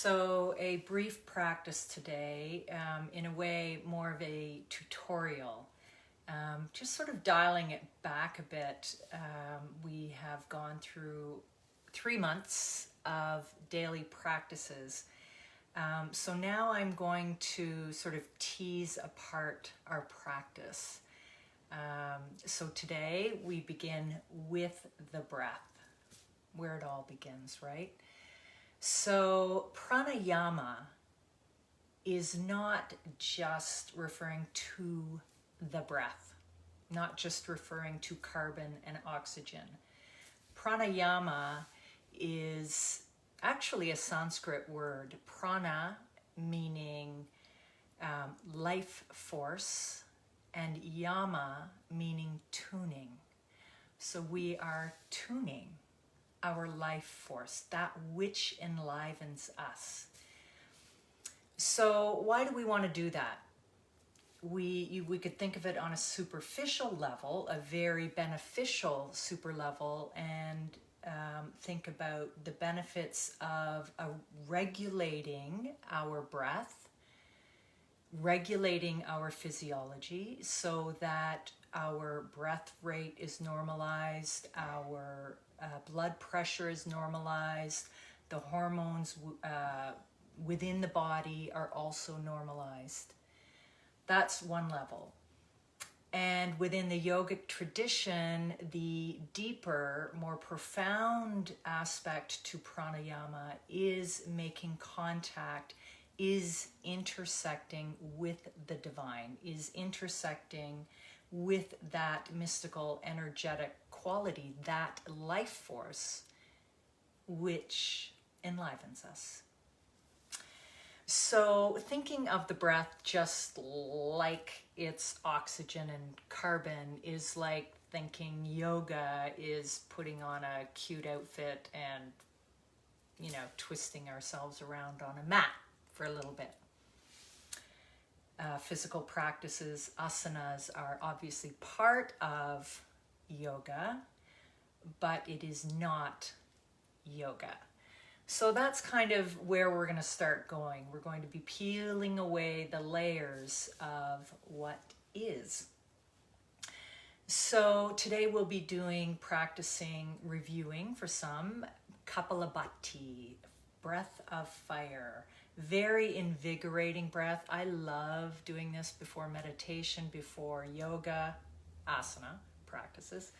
So a brief practice today, in a way more of a tutorial, just sort of dialing it back a bit. We have gone through 3 months of daily practices. So now I'm going to sort of tease apart our practice. So today we begin with the breath, where it all begins, right? So pranayama is not just referring to the breath, not just referring to carbon and oxygen. Pranayama is actually a Sanskrit word, prana meaning life force and yama meaning tuning. So we are tuning our life force, that which enlivens us. So why do we want to do that? We could think of it on a superficial level, a very beneficial super level, and think about the benefits of regulating our breath, regulating our physiology so that our breath rate is normalized, our blood pressure is normalized, the hormones within the body are also normalized. That's one level. And within the yogic tradition, the deeper, more profound aspect to pranayama is making contact, is intersecting with the divine, is intersecting with that mystical, energetic quality, that life force, which enlivens us. So thinking of the breath just like it's oxygen and carbon is like thinking yoga is putting on a cute outfit and, twisting ourselves around on a mat for a little bit. Physical practices, asanas, are obviously part of yoga, but it is not yoga. So that's kind of where we're going to start going. We're going to be peeling away the layers of what is. So today we'll be practicing, reviewing for some, Kapal Bhati, breath of fire. Very invigorating breath. I love doing this before meditation, before yoga, asana practices.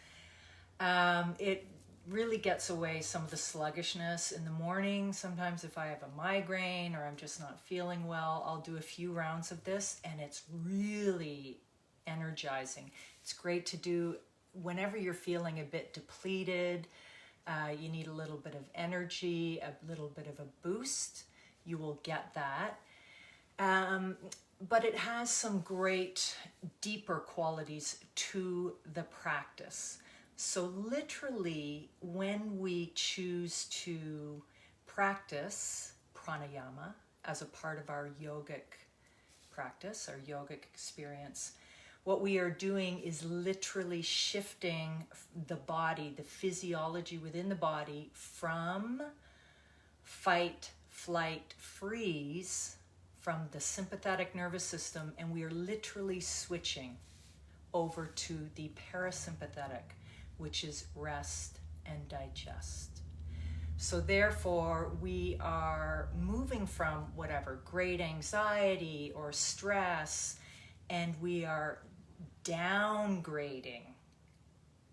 It really gets away some of the sluggishness in the morning. Sometimes if I have a migraine or I'm just not feeling well, I'll do a few rounds of this and it's really energizing. It's great to do whenever you're feeling a bit depleted, you need a little bit of energy, a little bit of a boost. You will get that. But it has some great deeper qualities to the practice. So literally, when we choose to practice pranayama as a part of our yogic practice, our yogic experience, what we are doing is literally shifting the body, the physiology within the body from fight, flight, freeze, from the sympathetic nervous system, and we are literally switching over to the parasympathetic, which is rest and digest. So therefore, we are moving from whatever great anxiety or stress, and we are downgrading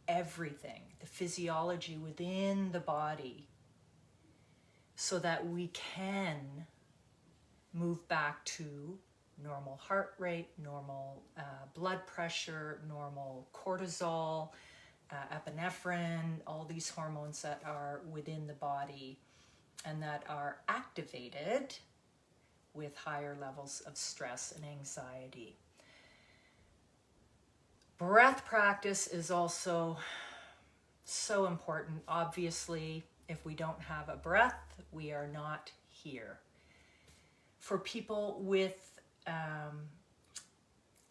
everything, the physiology within the body, so that we can move back to normal heart rate, normal blood pressure, normal cortisol, epinephrine, all these hormones that are within the body and that are activated with higher levels of stress and anxiety. Breath practice is also so important. Obviously, if we don't have a breath, we are not here. For people with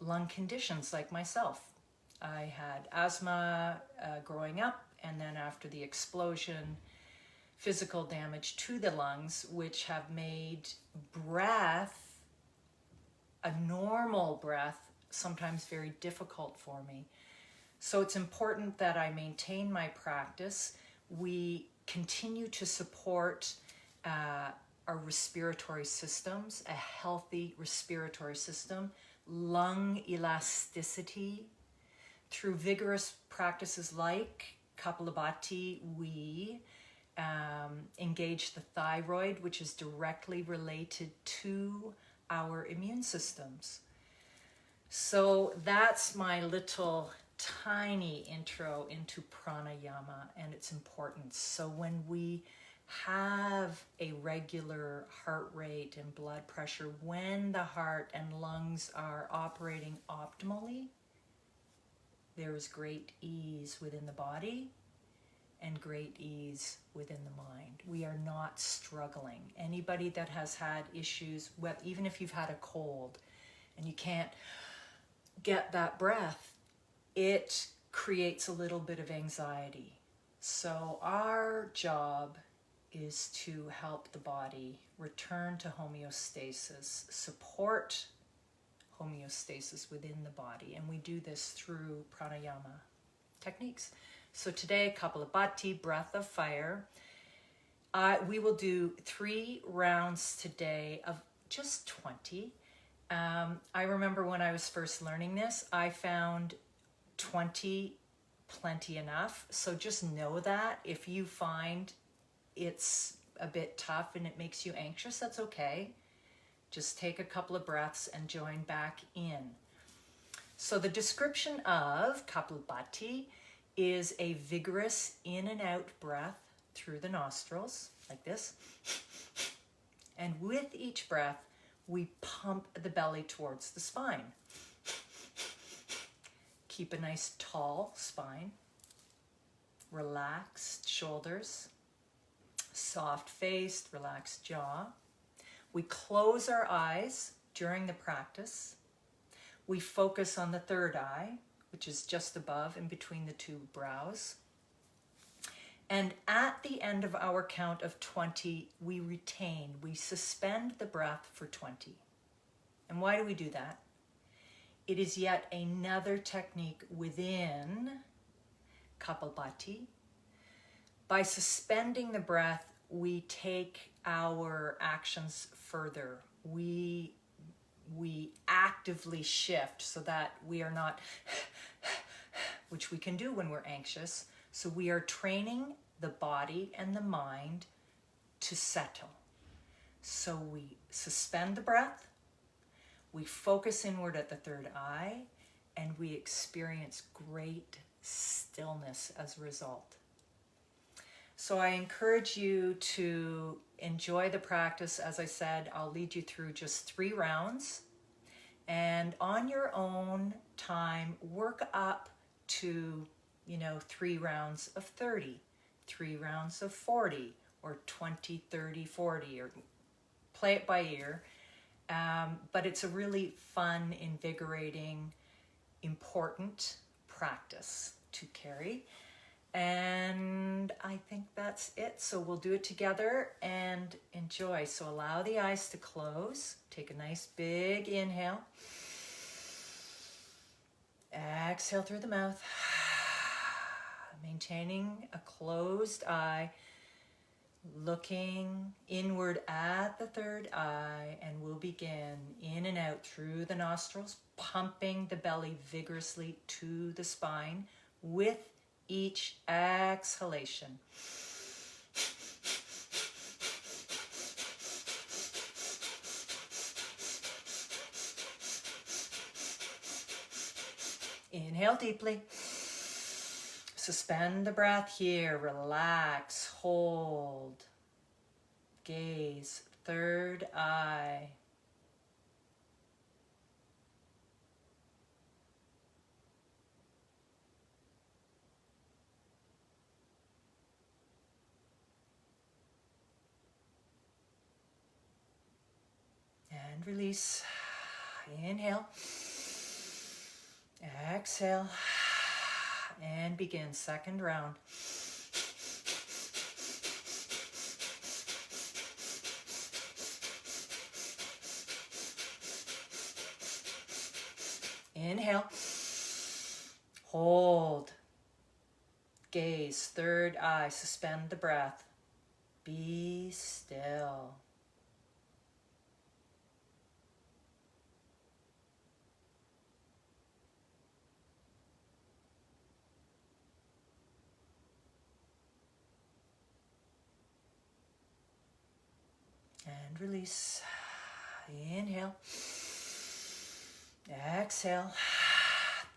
lung conditions like myself, I had asthma growing up, and then after the explosion, physical damage to the lungs, which have made breath, a normal breath, sometimes very difficult for me. So it's important that I maintain my practice. We continue to support our respiratory systems, a healthy respiratory system, lung elasticity. Through vigorous practices like Kapal Bhati, we engage the thyroid, which is directly related to our immune systems. So that's my little tiny intro into pranayama and its importance. So when we have a regular heart rate and blood pressure, when the heart and lungs are operating optimally, there is great ease within the body and great ease within the mind. We are not struggling. Anybody that has had issues, well, even if you've had a cold and you can't get that breath, it creates a little bit of anxiety. So our job is to help the body return to homeostasis, support homeostasis within the body, and we do this through pranayama techniques. So today, Kapal Bhati, breath of fire. We will do 3 rounds today of just 20. I remember when I was first learning this, I found 20 plenty enough. So just know that if you find it's a bit tough and it makes you anxious, that's okay. Just take a couple of breaths and join back in. So the description of Kapal Bhati is a vigorous in and out breath through the nostrils, like this. And with each breath, we pump the belly towards the spine. Keep a nice tall spine, relaxed shoulders, soft-faced, relaxed jaw. We close our eyes during the practice. We focus on the third eye, which is just above and between the 2 brows. And at the end of our count of 20, we retain, we suspend the breath for 20. And why do we do that? It is yet another technique within Kapal Bhati. By suspending the breath, we take our actions further. We actively shift so that we are not, which we can do when we're anxious. So we are training the body and the mind to settle. So we suspend the breath, we focus inward at the third eye, and we experience great stillness as a result. So I encourage you to enjoy the practice. As I said, I'll lead you through just 3 rounds. And on your own time, work up to, 3 rounds of 30, 3 rounds of 40, or 20, 30, 40, or play it by ear. But it's a really fun, invigorating, important practice to carry. And I think that's it. So we'll do it together and enjoy. So allow the eyes to close. Take a nice big inhale. Exhale through the mouth. Maintaining a closed eye. Looking inward at the third eye, and we'll begin in and out through the nostrils, pumping the belly vigorously to the spine with each exhalation. Inhale deeply. Suspend the breath here. Relax. Hold. Gaze. Third eye. And release. Inhale. Exhale. And begin second round. Inhale. Hold. Gaze, third eye, suspend the breath. Be still. And release. Inhale. Exhale.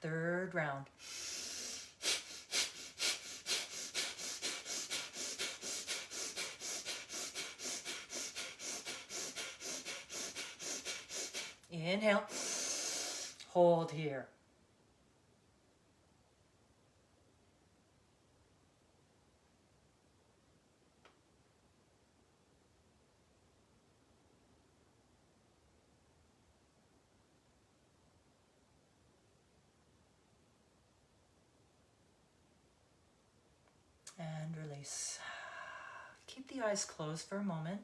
Third round. Inhale. Hold here. And release. Keep the eyes closed for a moment,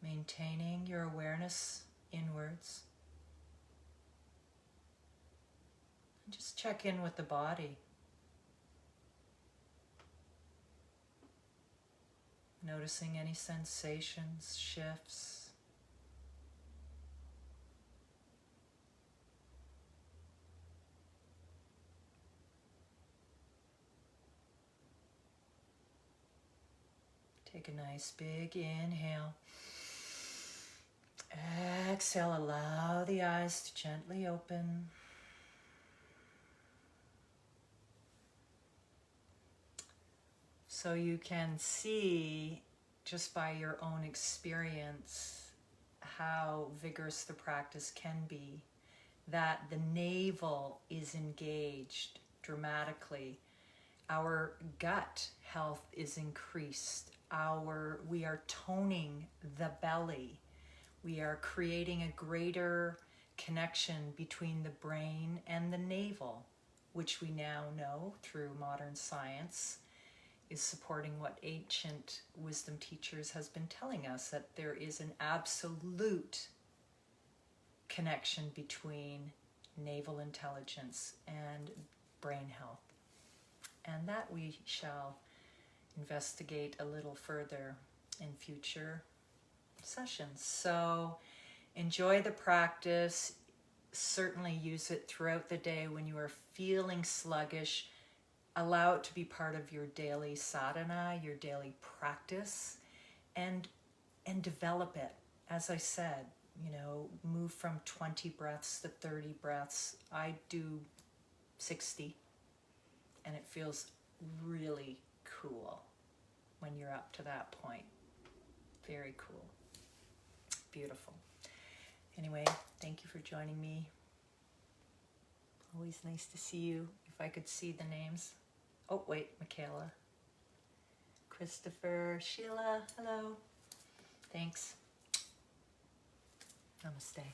maintaining your awareness inwards. And just check in with the body. Noticing any sensations, shifts. Take a nice big inhale. Exhale, allow the eyes to gently open. So you can see, just by your own experience, how vigorous the practice can be, that the navel is engaged dramatically. Our gut health is increased. We are toning the belly. We are creating a greater connection between the brain and the navel, which we now know through modern science is supporting what ancient wisdom teachers has been telling us, that there is an absolute connection between navel intelligence and brain health. And that we shall investigate a little further in future sessions. So enjoy the practice. Certainly use it throughout the day when you are feeling sluggish. Allow it to be part of your daily sadhana, your daily practice, and develop it. As I said, move from 20 breaths to 30 breaths. I do 60, and it feels really cool when you're up to that point. Very cool. Beautiful. Anyway, thank you for joining me. Always nice to see you. If I could see the names. Oh, wait, Michaela. Christopher, Sheila, hello. Thanks. Namaste.